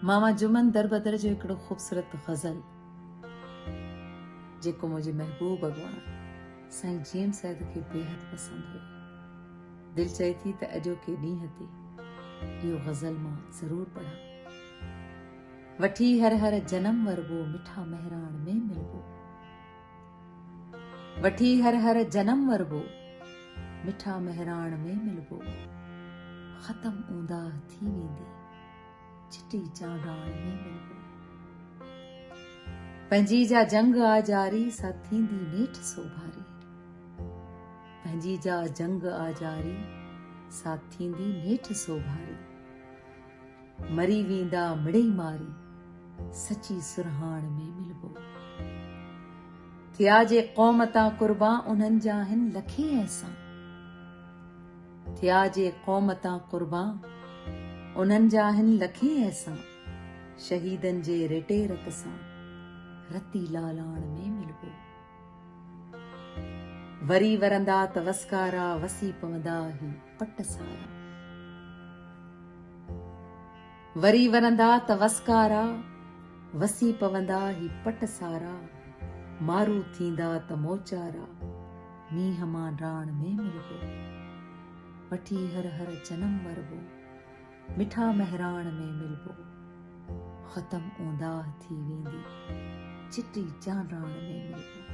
मामा जुमन दरबदर जो हिकिड़ो ख़ूबसूरत ग़ज़ल जेको मुंहिंजे महबूब भॻवान साईं जेम्स सैद खे बेहद पसंदि हुयो। दिलि चए थी त अॼोके ॾींहं ते इहो ग़ज़ल मां ज़रूरु पढ़ां। वठी हर हर जनम वरबो मिठा महराण में मिलबो, वठी हर हर जनम वरबो मिठा महराण में मिलबो, ख़त्म ऊंदा थी वेंदी चिटी चांडाण में मिलबो। पंहिंजी जा जंग आ जारी सा थींदी नेठ सोभारी, पंहिंजी जा जंग आ जारी सा थींदी नेठ सोभारी, मरी वेंदा मिड़ई मारी सची सुरहाण में मिलबो। थिया जे क़ौम तां क़ुर्बान उन्हनि जा आहिनि लखे ऐसां, थिया जे क़ौम तां क़ुर्बान उन्हनि जा आहिनि लखे ऐसां, शहीदनि जे रेटे रत सां रती लालाण में मिलबो। वरी वरंदा त वसकारा वसी पवंदा ही पट सारा, वरी वरंदा त वसकारा वसी पवंदा ही पट सारा, मारू थींदा त मोचारा मींहं मां राण में मिलबो। वठी हर हर जनम वरबो मिठा महराण में मिलबो, ख़त्म ऊंदा थी वेंदी चिटी चांडाण में मिलबो।